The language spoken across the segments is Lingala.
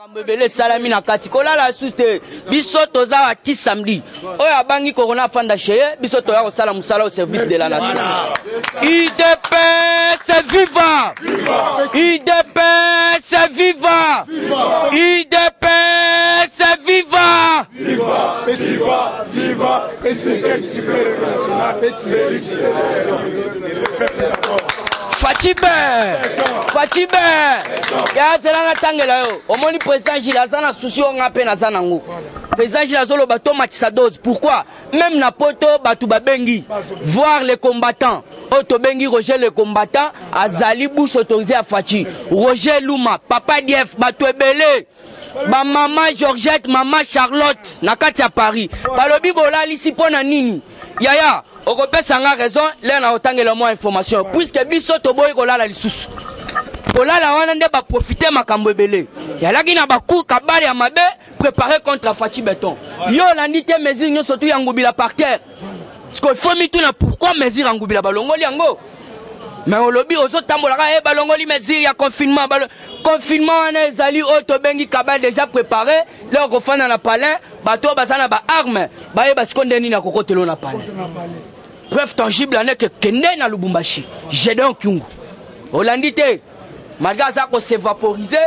Makambebele salami na kati kola la sute biso toza ati samedi oyo abangi corona fanda cheye biso toya kosala musala au service de la nation. IDPS viva! IDPS viva! IDPS viva! Viva! Viva! Viva! Et c'est Fatibé ya zelana tangela yo omoni président Gilles azana souci on ngape na zanango président Gilles azolo bato matisa dose pourquoi même na poto batu babengi voir les combattants auto bengi Roger le combattant azali bouche autorisé à Fachi Roger Luma papa Dief batu ebele ba maman Georgette maman Charlotte na kati ya Paris balobi bolali sipona nini yaya okopesa nga raison là na otangela mo information puisque biso toboyi kolala lisusu kolala wana nde ba profiter makambo ebele yalaki na baku kabale ya mabe préparer contre Fachi Béton yo landi te mesure nyo surtout ya ngubila par terre parce que faut mi tuna pourquoi mesure ngubila balongoli yango mais olobi ozotambola ka balongoli mesure ya confinement confinement wana ezali auto bengi kabale déjà préparé leur kofana na palais bato bazana ba arme baye basikonde nini na kokotelo na palais. Preuve tangible n'est que Kende na Lubumbashi. J'ai donc Kyungu. Holandité, malgré ça qu'on s'est vaporisé,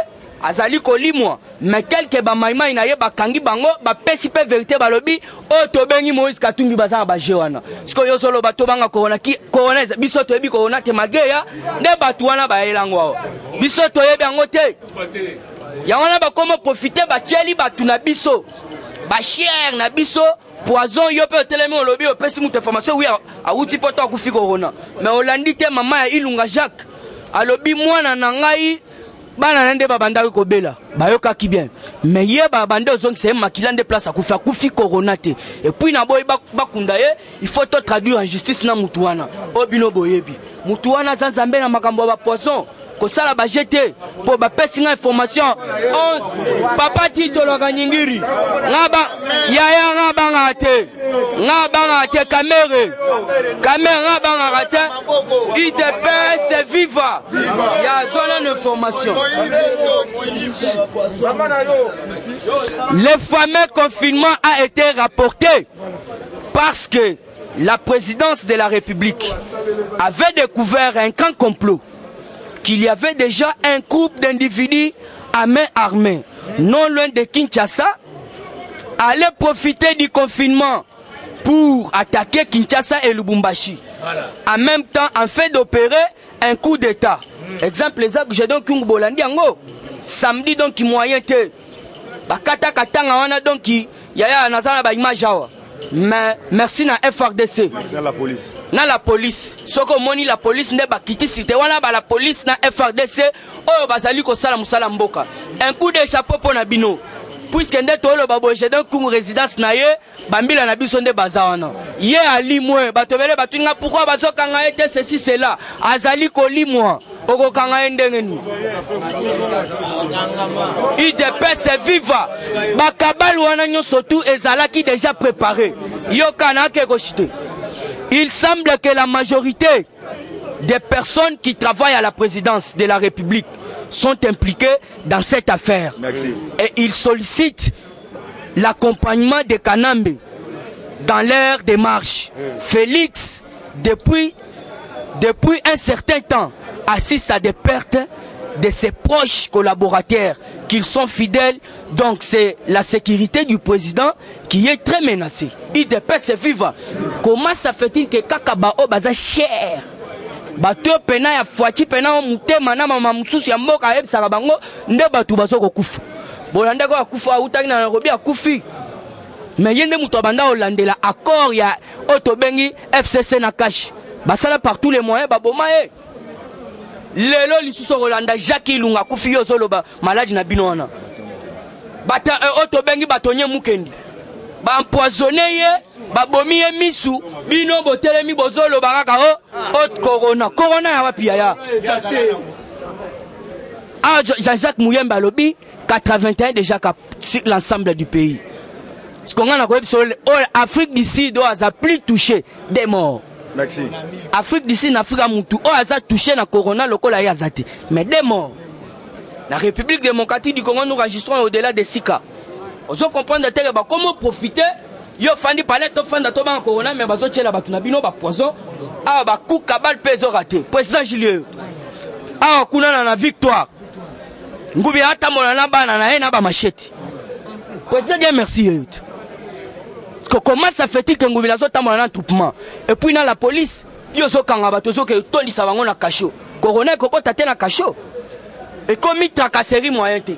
azali kolimwa. Mais quelques bamaïma inaye bakangi bango, ba pesipe vérité balobi, oto bengi Moïse Katumbi bazana ba jewana. Siko yo solo bato banga corona ki corona biso to yebi corona te magé ya, ne batu wana ba elangwa. Biso to yebi yango te. Ya wana ba komo profiter ba cheli batu na biso. Ba cher na biso. Poison yo pe telemi olobi opesi mutu information oui a uti poto akufi corona mais olandi te mama ya Ilunga Jacques alobi mwana na ngai bana nande babandaki kobela bayokaki bien mais ye babande ozongi se makilande place akufi corona te et puis na boy bakunda ye il faut to traduire en justice na mutu wana obino boyebi mutu wana za nzambe na makambo ba poisson kosala ba jeter pour ba pesinga information 11 papa titolo kanyingiri ngaba yaya ngaba ngate kamera ngaba ngate IDPS viva ya zone d'information. Le fameux confinement a été rapporté parce que la présidence de la République avait découvert un grand complot qu'il y avait déjà un groupe d'individus à main armée, non loin de Kinshasa, allaient profiter du confinement pour attaquer Kinshasa et Lubumbashi. Voilà. En même temps, en fait d'opérer un coup d'État. Exemple, les actes, j'ai donc un bolandi ango. Samedi, donc, moyen te. Bakata katanga wana donc, yaya nazana ba image awa. Mais merci na FRDC. Na la police. Soko moni la police ne ba kiti site wana ba la police na FRDC oyo bazali ko sala musala mboka. Un coup de chapeau pour na bino. Puisque nde to lo babo je donc une résidence na ye bambila na biso nde bazawana. Ye ali mwe batobele batunga pourquoi bazoka nga ete ceci cela. Azali ko limwa. Oko kanga ndengeni. IDPS viva. Bakabal wana nyoso tout ezalaki déjà préparé. Yokana ke koshite. Il semble que la majorité des personnes qui travaillent à la présidence de la République sont impliquées dans cette affaire. Merci. Et ils sollicitent l'accompagnement de Kanambe dans leur démarche. Félix, depuis un certain temps, assiste à des pertes de ses proches collaborateurs qu'ils sont fidèles. Donc c'est la sécurité du président qui est très menacée. IDPS viva. Comment ça fait-il que Kakaba Obaza cher bato pena ya Fachi pena mutema na mama mususu ya mboka ebisaka bango nde batu bazoko kufa bolanda ko akufa utaki na Nairobi akufi mais yende muto banda olandela accord ya otobengi FCC na cash basala par tous les moyens baboma e lelo lisusu Rolanda Jacques Ilunga kufi yo zoloba maladi na bino wana bata otobengi batonye mukendi ba empoisonné ye babomi ye misu bino botelemi bozolo bakaka corona ya wapi ya Jean-Jacques Mouyemba lobi 81 déjà sur l'ensemble du pays. Ce qu'on a Afrique d'ici doit avoir plus touché des morts. Merci. Afrique d'ici n'Afrique Moutou a touché na corona lokola ya zate mais des morts. La République démocratique du Congo, nous enregistrons au-delà de 6 cas. On doit comprendre comment profiter. Yo fandi palais to fanda to ban corona mais bazo tchela batuna bino ba poison. Ah ba coup kabal peso raté. Président Julien. Ah kuna na victoire. Ngubi ata mona na bana na ena ba machete. Président Dieu merci. Comment ça fait-il que Ngubi lazo tamona na troupement et puis dans la police yo zo kanga bato zo ke tondisa bango na cachot. Corona koko tate na cachot. Et comme il tracasserie moyen te.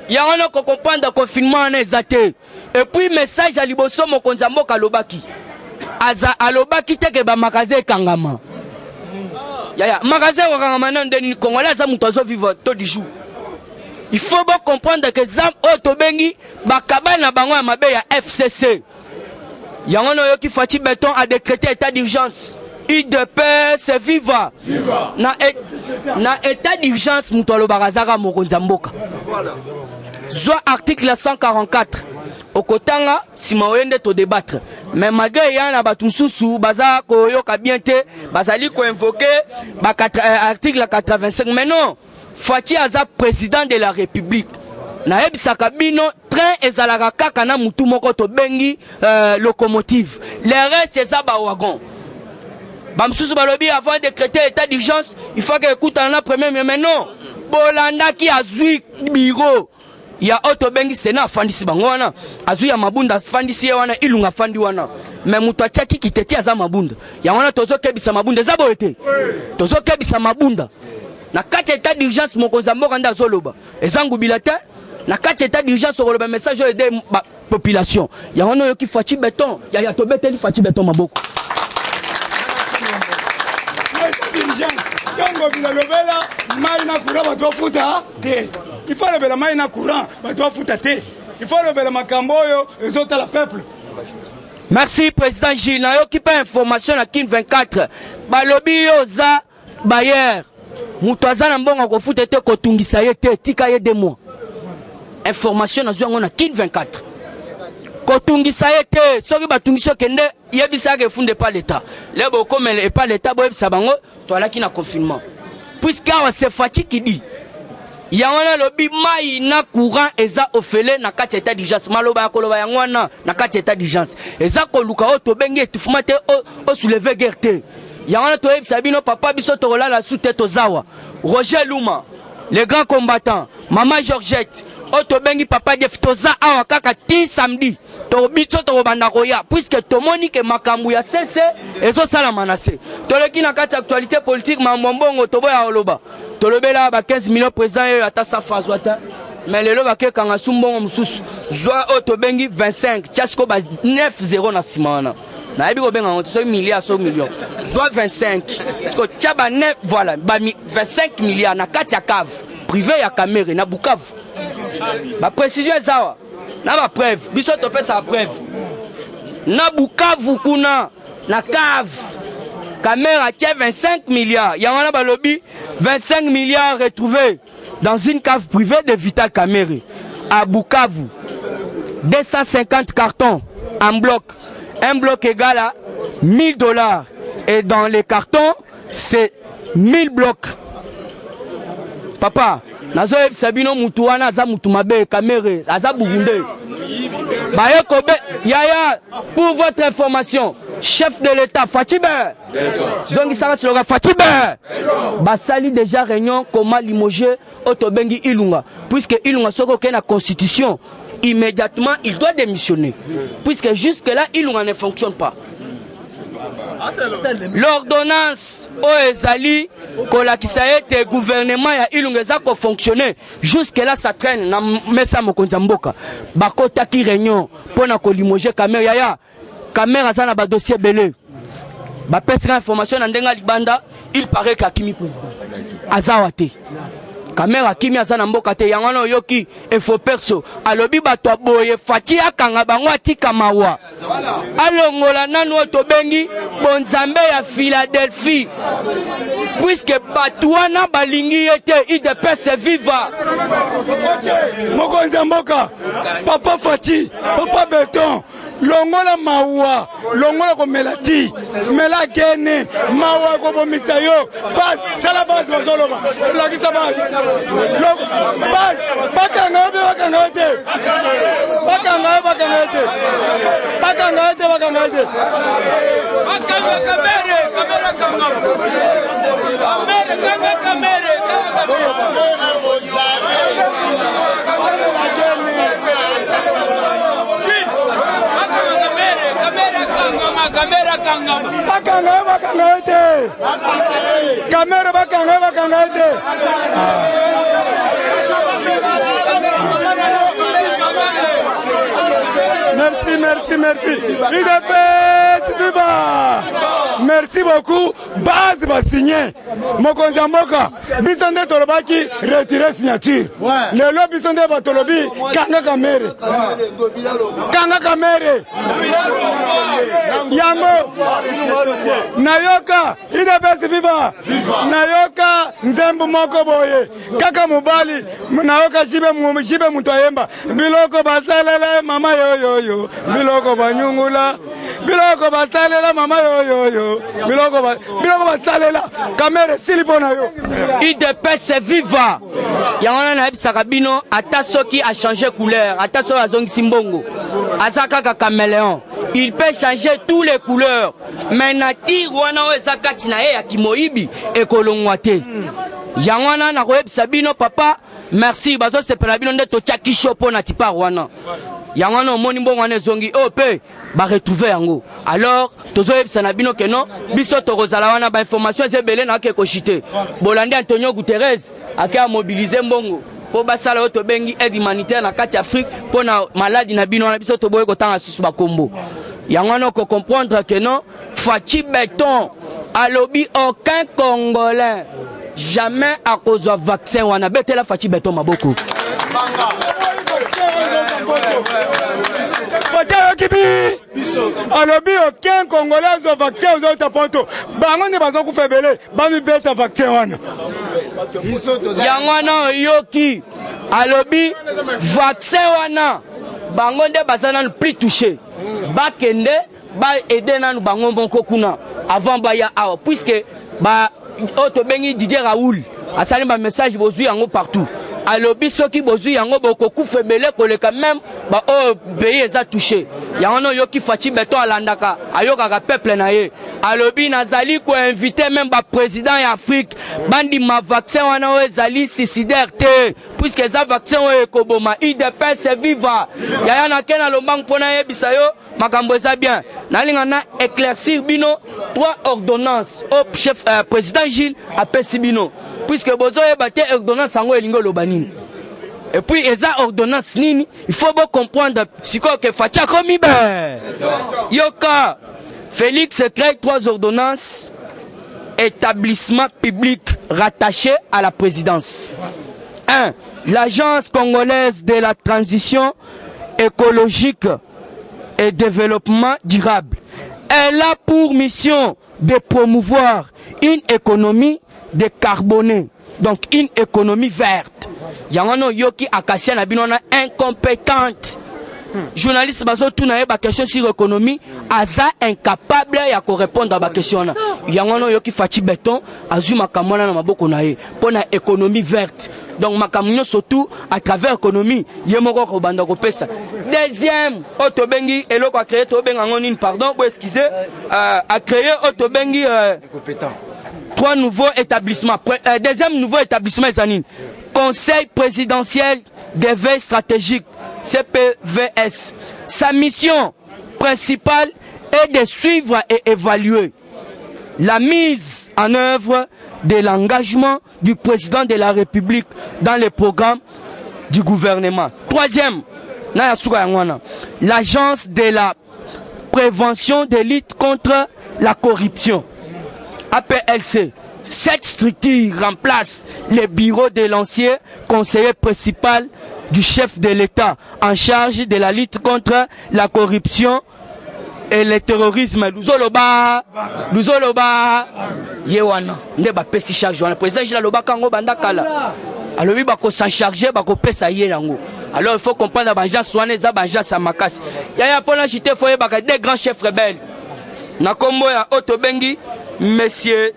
Il y a un comprendre confinement en exaté. Et puis message à liboso mon konzambo kalobaki. Aza alobaki te ke ba magasin kangama. Ya magasin wa kangama non de Congolais za mutozo vivre tout du jour. Il faut bien comprendre que zam otobengi ba kabana bango ya mabe ya FCC. Ya ngono yo ki fati béton a décrété état d'urgence. IDPS viva. Na état d'urgence mutolo barazaka mokonzamboka. Soit article 144 au Kotanga si maoyende to débattre mais malgré yana batumsusu baza ko yoka bien te bazali ko invoquer article 85 mais non Fati aza président de la République na ebisaka bino train ezalaka kaka na mutu moko to bengi locomotive les restes eza ba wagon bamsusu balobi avant de décréter état d'urgence il faut que écoute en la premier mais non bolanda ki azui bureau ya auto bengi sena fandisi bangwana azu ya mabunda fandisi wana ilunga fandi wana mais mutu achaki kiteti aza mabunda ya wana tozo kebisa mabunda za boete tozo kebisa mabunda na kati état d'urgence mokonza mboka nda zoloba ezangu bilata na kati état d'urgence zoloba message de population ya wana yo ki fati béton ya to beteli fati béton maboko Yango bilalobela maina kura bato futa te. Il faut le maina courant bato futa te. Il faut le makambo yo ezota la peuple. Merci président Gilles. Na yo ki pa information na Kin 24. Balobi yo za Bayer. Mutu aza na mbongo ko futa te ko tungisa ye te tika ye 2 mois. Information na zo ngona Kin 24. Ko tungisa ye te soki batungisa kende yebisa ke funde pas l'état. Lebo comme et pas l'état bo yebisa bango to alaki na confinement. Puisque c'est Fati qui dit Yangwana lobi mai na courant eza ofele na kati état d'urgence maloba koloba yangwana na kati état d'urgence eza ko luka oto benge tufumate o soulever guerre te yangwana to yebisa bino papa biso to la sous tête ozawa Roger Luma les grands combattants maman Georgette oto bengi papa de fitoza awa kaka ti samedi to bitso to banda koya puisque to moni ke makambu ya cesse ezo sala manase to leki na kati actualité politique mambongo to boya oloba to lobela ba 15 millions président yo ata sa fazwata mais lelo ba ke kanga sumbongo mususu zwa oto bengi 25 chasko ba 9-0 na simana na yebi ko benga on so milliard so million zwa 25 parce que tchaba 9 voilà ba 25 milliards na kati ya cave privé ya Kamere na Bukavu ba précision zawa na ba preuve biso to pesa preuve na Bukavu kuna na cave Kamera tient 25 milliards yangana ba lobby 25 milliards retrouvés dans une cave privée de Vital Kamere à Bukavu 250 cartons en bloc un bloc égal à $1000 et dans les cartons c'est 1000 blocs papa nazo sabino mutu wana za mutu mabe Kamere aza buvunde baye kobe yaya pour votre information chef de l'état Fatibe donc ça sur le Fatibe basali déjà réunion comment limoger otobengi Ilunga puisque Ilunga soko ke na constitution immédiatement il doit démissionner puisque jusque là Ilunga ne fonctionne pas. L'ordonnance Oezali kolakisa ete gouvernement ya Ilunga za ko fonctionner jusque là ça traîne na mesa mokonza mboka bakota ki réunion pona ko limoger Kamere yaya Kamere azana ba dossier belé ba pesa information na ndenga libanda il paraît que Akimi président azawate Kamere Akimi azana mboka te yangana yoki info perso alobi bato boye Fati akanga bango atika mawa alongola nanu to bengi bonzambe ya Philadelphie puisque bato wana balingi ete IDPS viva mokonza mboka papa Fati papa Beton longola mawa longola ko melati mela kene mawa ko bomisa yo bas tala bas bazoloba la kisa bas bas bakanga te bakanga te Merci. IDPS viva! Merci beaucoup. Base va signer. Mokonzi Mboka, bisonde tolobaki retirer signature. Le lo bisonde va tolobi kanga kamere. Yango. Nayoka, IDPS viva. Nayoka nzembu moko boye. Kaka mubali, nayoka shibe mutoyemba. Biloko basalela mama yo. Biloko banyungula. Biloko basalela mama yo. Biloko basalela kamere silipona yo. IDPS viva. Yangana na ebisaka bino ata soki a changé couleur, ata soki azongisi mbongo. Azaka ka caméléon. Il peut changer toutes les couleurs. Mais nati wana oza kati na ye ya kimoyibi ekolongwa te. Yangana na koyebisa bino papa, merci bazo sepela bino nde to chaki shopo na tipa wana. Yangana omoni mbongo wana ezongi pe ba retrouver yango. Alors tozo yebisa na bino ke non biso tokozala wana ba information ezebele na ke koshite. Bolandi Antonio Guterres aka mobiliser mbongo po basala oto bengi aide humanitaire na kati Afrique po na maladie na bino na biso to boye ko tanga susu ba kombo. Yangana ko comprendre que non Fachi Beton alobi aucun Congolais jamais à cause du vaccin wana betela Fachi Beton maboko. Alobi aucun Congolais au vaccin aux autres poto. Bango ne bazo ku febele, bami beta vaccin wana. Yangwana yoki alobi vaccin wana bango nde basana plus touché. Bakende ba aider nanu bango bonko kuna avant baya awa puisque ba auto bengi Didier Raoul asali ba message bozui yango partout. Alobi soki bozui yango bokoku febele koleka même ba o pays eza touché. Yango yoki Fachi Beton alandaka ayoka ka peuple na ye. Alobi nazali ko inviter même ba président ya Afrique bandi ma vaccin wana ezali suicidaire te puisque za vaccin o ekoboma IDPS viva. Yaya na kena lombang pona yebisa yo makambo eza bien. Nalinga na éclaircir bino 3 ordonnances au chef président Gilles apesi bino puisque bozo yebate ordonnance sango elingo lobani. Et puis, eza ordonnance nini, il faut bien comprendre si quoi que Fatia komi ben. Yoka, Félix crée 3 ordonnances, établissement public rattaché à la présidence. 1. L'Agence congolaise de la transition écologique et développement durable. Elle a pour mission de promouvoir une économie décarbonée, donc une économie verte. Yangano yoki akasia na binona incompétente. Journaliste bazo tuna ye ba question sur économie, aza incapable ya ko répondre à ba question na. Yangano yoki Fachi Beton azuma kamona na maboko na ye pona économie verte. Donc makamnyo surtout à travers économie, yemoko ko banda ko pesa. Deuxième, Otobengi eloko a créé Tobenga ngonine pardon, pour excuser, a créé Otobengi 3 nouveaux établissements. Deuxième nouveau établissement Zanine. Conseil présidentiel des veilles stratégiques, CPVS. Sa mission principale est de suivre et évaluer la mise en œuvre de l'engagement du président de la République dans les programmes du gouvernement. Troisième, l'agence de la prévention des luttes contre la corruption, APLC. Cette structure remplace les bureaux de l'ancien conseiller principal du chef de l'État en charge de la lutte contre la corruption et le terrorisme. Luzoloba, Yewana, Neba Pessi chaque jour. Le président Gilles Loba Kango Bandakala. alors oui bako s'en charger bako pesa yé nango. Alors il faut comprendre banja soane za banja samakas. Yaya pona chité foye baka des grands chefs rebelles. Na kombo ya Otobengi monsieur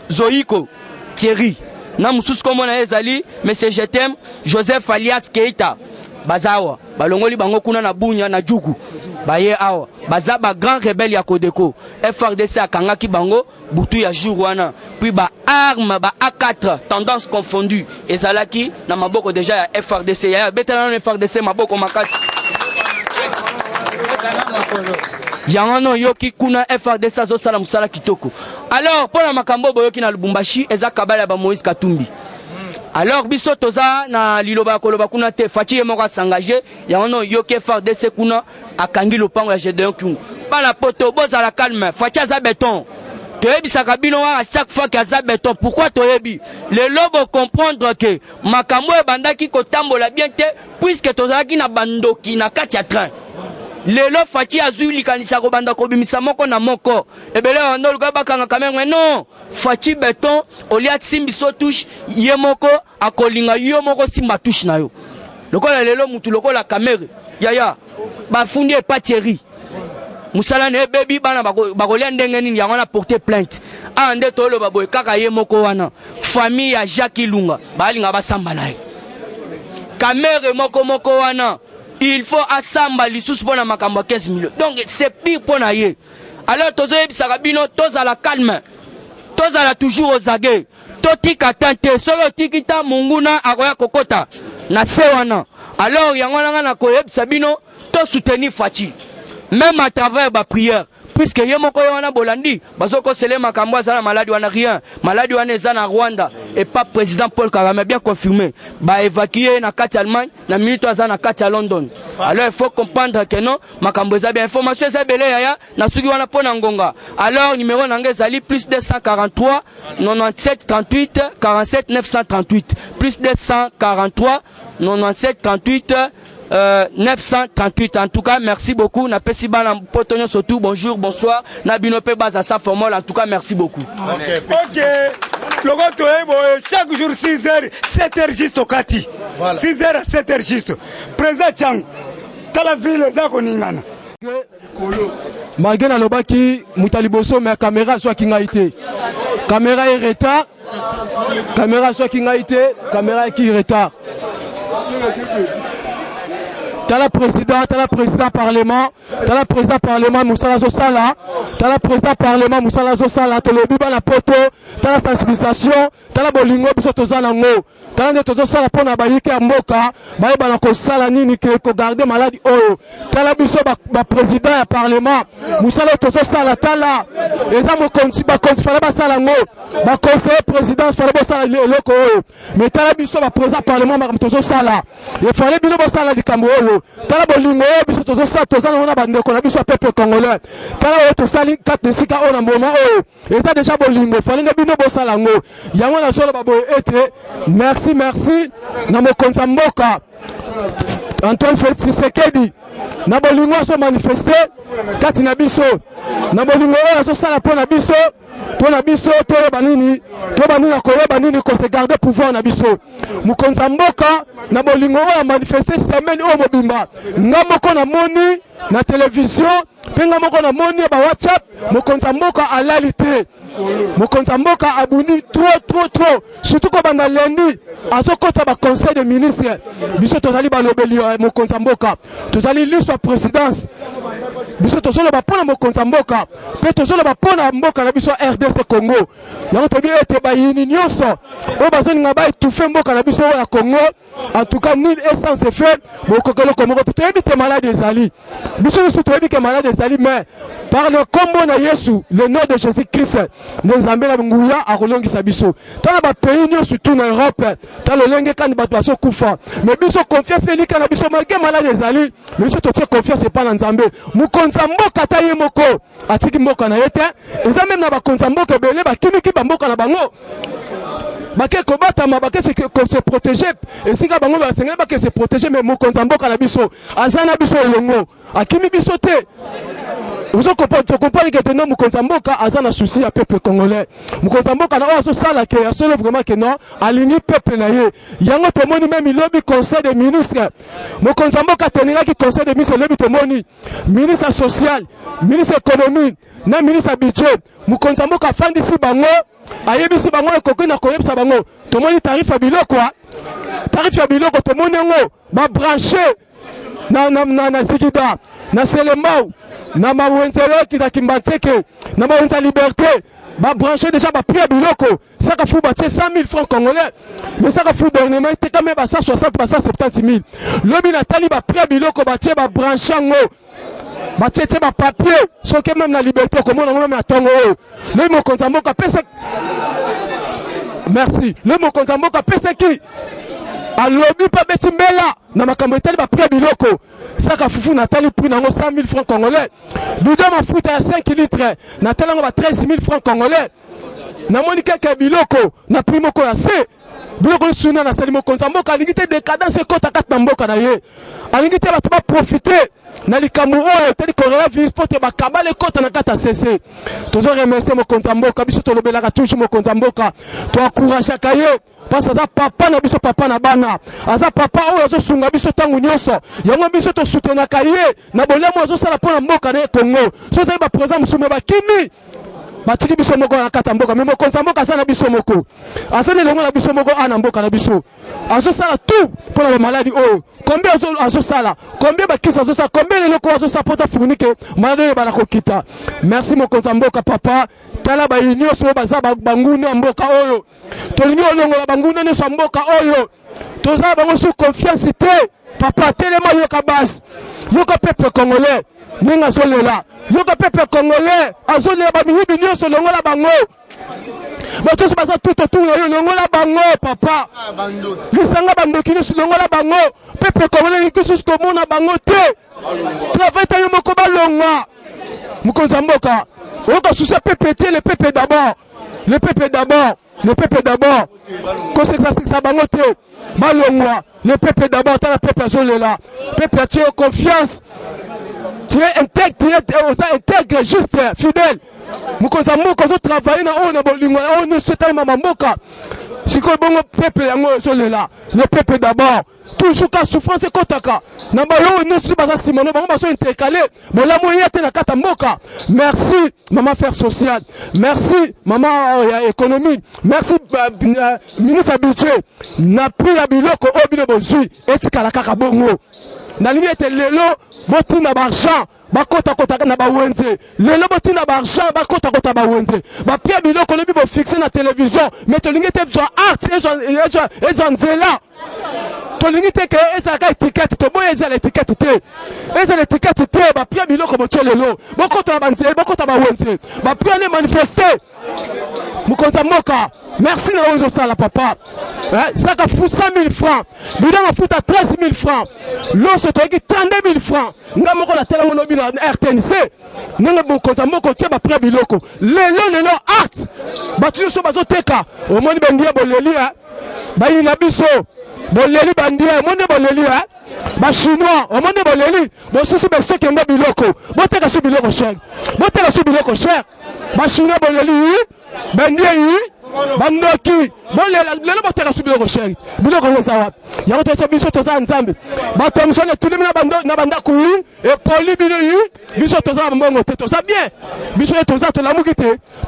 Zoïko Thierry. Na mususu kombo na ezali monsieur Jetem Joseph alias Keita. Bazawa balongoli bango kuna na bunya na juku. Baye awa baza ba grand rebelle ya Kodeko. FRDC akangaki bango butu ya jour wana. Puis ba arme ba A4 tendance confondue. Ezalaki na maboko déjà ya FRDC ya betana na FRDC maboko makasi. Yangono yoki kuna FRDC zo sala musala kitoko. Alors pour la makambo boyoki na Lubumbashi eza kabala ba Moïse Katumbi. Alors biso toza na liloba koloba kuna te fachi moko s'engager yangono yoki FRDC kuna akangi lopango ya Gédéon Kyungu. Pas la poto boza la calme fachi za béton. Toyebi sakabino à chaque fois qu'il y a béton. Pourquoi toyebi? Les lobes comprendre que makambo e bandaki kotambola bien te puisque tozaki na bandoki na kati ya train. Lelo fachi azuli kanisa ko banda ko bimisa moko na moko. Ebele ando luka bakanga kamengwe non. Fachi béton olia simbiso touche yemoko akolinga yomoko simba touche na yo. Lokola lelo mutu lokola kamere. Yaya bafundi e patieri. Musala ne baby bana bakolia ndenge nini yango na porter plainte. Ande tolo baboy kaka yemoko wana. Famille ya Jacques Lunga balinga basamba naye. Kamere moko wana. Il faut assamba lisusu pona makambo 15 millions. Donc c'est pire pona ye. Alors tozo yebisaka bino toza la calme. Toza la toujours aux aguets. Totika tante solo tikita munguna akoya kokota na sewana. Alors yango na koyebisa bino to soutenir Fachi. Même à travers ba prière. Puisque yemoko wana bolandi bazoko sele makambo za maladi wana rien. Maladi wana eza na Rwanda et pas président Paul Kagame bien confirmé. Ba évacuer na kati Allemagne na minute za na kati à London. Alors il faut comprendre que non makambo za bien information za belé yaya na suki wana pona ngonga. Alors numéro nanga ezali plus 243 97 38 47 938 plus 243 97 38 938. En tout cas merci beaucoup na pesi bana potonyo surtout bonjour bonsoir na binope baza sa formule. En tout cas merci beaucoup. OK. Logo toyebo chaque jour 6h 7h juste au kati. Voilà. 6h à 7h juste. Président Chang tala ville za koningana. Malgré lobaki mutaliboso mais caméra soit kingaité. Caméra est retard. Caméra soit kingaité, caméra qui retard. T'as la président parlement, Moussala Zosala, t'as la président parlement, Moussala Zosala, t'as le biba la poto, t'as la sensibilisation, t'as la bolingo, bisotozanango, t'as la netozosala pour nabayike à Moka, baïba na kosala nini ko garder maladie oyo, t'as la biso ba président à parlement, Moussala Tozosala, t'as la, et ça me compte, fallait pas ça lango, ba conseiller présidence, fallait pas ça loko oyo, mais t'as la biso ba président parlement, ma Tozosala, il fallait bino ba sala di kambo oyo. Tala bolingo biso tozo sa tozana wana bandeko na biso peuple congolais. Tala o tosali kate sika ona moment o. Et ça déjà bolingo fallait bino bosala ngo. Yango na solo babo etre. Merci na mokonza mboka. Antoine Félix Tshisekedi. Na bolingo so manifester kati na biso. Na bolingo so sala pona biso. Pona biso to banini na koyeba nini ko se garder pouvoir na biso. Mokonza mboka na bolingo a manifester semaine o mobimba. Ngamoko na moni na télévision, penga moko na moni ba WhatsApp, mokonza mboka alalité. Mokonza mboka abuni trop. Surtout ko banda lundi, azokota ba conseil des ministres. Biso tozali ba lobeli mokonza mboka. Tozali liste présidence. Biso tozolo ba pona mokonza mboka. Pe tozolo ba pona mboka na biso RDC Congo. Yango tobi ete ba yini nyonso. O bazoni ngaba étouffer mboka na biso ya Congo. En tout cas, nul essence est fait. Mokokolo komoko to éviter malade ezali. Biso nous to éviter malade ezali mais par le combo na Yesu, le nom de Jésus-Christ, nous ambela nguya a kolongisa biso. Tana ba pays nyonso surtout en Europe, tala lenge kan bato baso kufa. Mais biso confiance peli kana biso malgré malade ezali, mais biso to tie confiance pas na Nzambe. Mukonza mboka ta ye moko, atiki mboka na yete, eza même na ba konza mboka belé ba kimiki ba mboka na bango. Bake kobata mabake se protéger et si ka bango ba senga bake se protéger mais mokonza mboka na biso azana biso longo akimi biso te Vous comprenez que non Mukonzamboka a un souci à peuple congolais. Mukonzamboka na oso sala que solo vraiment que non aligner peuple na ye. Yango tomoni même lobby conseil des ministres. Mukonzamboka tenira qui conseil des ministres lobby tomoni ministre social, ministre économie, na ministre budget. Mukonzamboka fandisi bango ayebisi bango ekoko na koyebisa bango tomoni tarif ya biloko quoi. Tarif ya biloko tomoni ngo ba brancher na Zigida na Selembao na Mawenzelo qui na Kimbateke na Mawenza Liberté ba brancher déjà ba prix biloko ça ka fou batie 100 000 francs congolais mais ça ka fou dernièrement te quand même ba 160 ba 170 000 lobi na tali ba prix biloko batie ba brancher ngo batie ba papier so que même na Liberté comme on même na tongo le mo Konzamboka pesa merci le mo Konzamboka pesa qui a lobby pas betimbela na makambo etali ba prix biloko saka fufu natali prix nango 100 000 francs congolais bidon mafuta ya 5 litres natali ngo ba 13 000 francs congolais na moni kaka biloko na prix moko ya C biloko suna na salimo Konzamboka alingi te décadence kota kata mboka na ye alingi te bato ba profiter na likambo oyo teli coronavirus po te bakabale kota na kata CC tozo remercier mo Konzamboka biso to lobelaka toujours mo Konzamboka to encourager kaye parce que papa na biso papa na bana aza papa oyo azo sunga biso tangu nyonso yango biso to soutenir kaye na bolemo azo sala pona mboka na Congo so za ba présent musume ba kimi batiki biso moko na kata mboka mais mo Konzamboka sana biso moko asane longo na biso moko ana mboka na biso azo sala tout pour la maladie oh combien azo sala combien ba kisa azo sala combien le loko azo sapota fournike maladie ba la kokita merci mo Konzamboka papa tala ba union so baza banguna mboka oyo tolingi olongo la banguna ne so mboka oyo toza bango sous confiance te papa telema yoka base yoka peuple congolais ninga solela yoka peuple congolais azolela ba mihibi nyonso longo la bango bato baza tout autour yo longo la bango papa lisanga bandoki nyonso longo la bango peuple congolais ni kusu komona bango te travail ta yo moko balonga Mukonzamboka oka soucia peuple te le peuple d'abord le peuple d'abord le peuple d'abord ko ça bango te balongwa le peuple d'abord ta la peuple azolela peuple a tient confiance tu es intègre juste fidèle Mukonzamboka zo travailler na on na bolingo on ne souhaite mama mboka siko bongo peuple yango azolela le peuple d'abord toujours ka souffrance kotaka na bayo ne se basa simono bango baso intercalé bola moyen te na kata mboka merci maman faire social merci maman économie merci ministre budget na prix ya biloko obino bozui etikala kaka bongo na ligne te lelo botina bargent bakota kota na bawenze lelo botina bargent bakota kota bawenze ba prix biloko lebi bo fixer na télévision mais to ligne te zo art et nzela tolingi te ke ezaka étiquette to boye ezala étiquette te ezala étiquette te ba prix biloko bocholelo bokota na banzela bokota bawenze ba prix ne manifester Mukonzamboka merci na ozo sala papa ça ka fou 100 000 francs bidon a fouta 13 000 francs loso to ki 32 000 francs ngamoko la tela ngolobi na RTNC nanga Mukonzamboka tie ba prix biloko lelo art batu so bazoteka o moni bendia boleli ba ina biso boleli bandia moni boleli ba chinois o moni boleli bo sisi be stock mba biloko boteka so biloko cher boteka so biloko cher ba chinois boleli bandia bandoki bolela lelo boteka so biloko cher biloko ngoza wapi yango to biso toza nzambe bato msone tulimi na banda ku et poli bino biso toza mbongo te toza bien biso toza to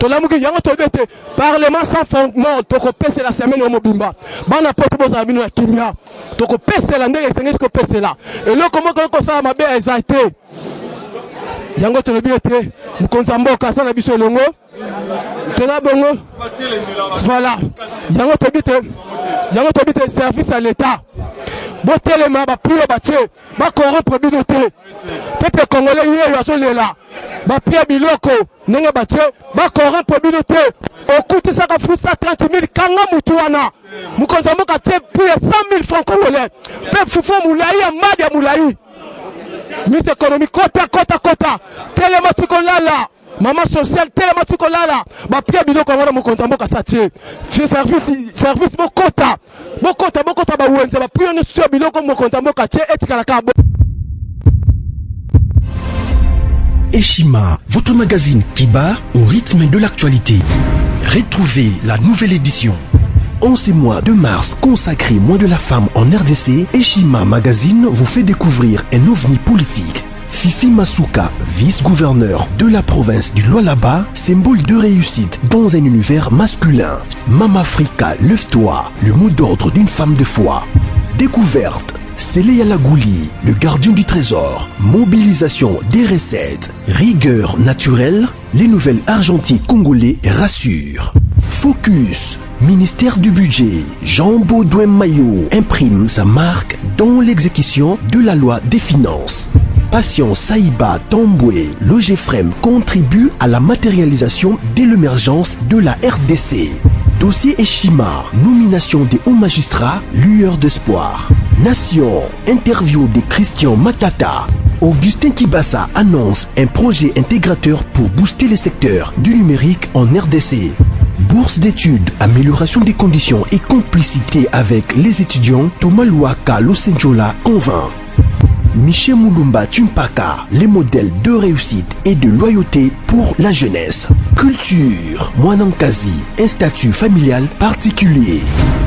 lamuki yango to bete parlement sans fondement to ko pese la semaine au mobimba bana poto boza bino ya kimia to ko pese la ndenge sengi ko pese la et lo komo ko sa mabe exalté yango to lobi ete Mukonzamboka sana biso longo tona bongo voilà yango to bite service à l'état botelema ba prier batie ba corrompre binote peuple congolais yeyo azolela ba prier biloko ndenge batie ba corrompre binote okuti saka fusa 30 000 kanga mutu wana Mukonzamboka tie prier 100 000 francs congolais pe fufu mulai ya madi ya mulai ministre économique kota telema tukolala maman sociale telema tukolala ba prier biloko wana Mukonzamboka satie service bokota ba wenze ba prier ne sur biloko Mukonzamboka tie etikala ka Eshima, votre magazine qui bat au rythme de l'actualité. Retrouvez la nouvelle édition. En ce mois de mars consacré mois de la femme en RDC, Eshima Magazine vous fait découvrir un ovni politique. Fifi Masuka, vice-gouverneur de la province du Lualaba, symbole de réussite dans un univers masculin. Mama Africa, lève-toi, le mot d'ordre d'une femme de foi. Découverte. Sélé Alagouli, le gardien du trésor. Mobilisation des recettes. Rigueur naturelle. Les nouvelles argentiques congolais rassurent. Focus. Ministère du budget. Jean Baudouin Maillot imprime sa marque dans l'exécution de la loi des finances. Patient Saïba Tamboué, Logefrem contribue à la matérialisation de l'émergence de la RDC. Dossier Eshima, nomination des hauts magistrats, lueur d'espoir. Nation, interview de Christian Matata. Augustin Kibassa annonce un projet intégrateur pour booster les secteurs du numérique en RDC. Bourse d'études, amélioration des conditions et complicité avec les étudiants, Thomas Luaka Losenjola convainc. Michel Moulumba Tumpaka, les modèles de réussite et de loyauté pour la jeunesse. Culture, Mwanankazi, un statut familial particulier.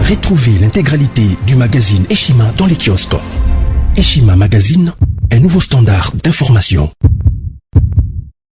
Retrouvez l'intégralité du magazine Eshima dans les kiosques. Eshima Magazine, un nouveau standard d'information.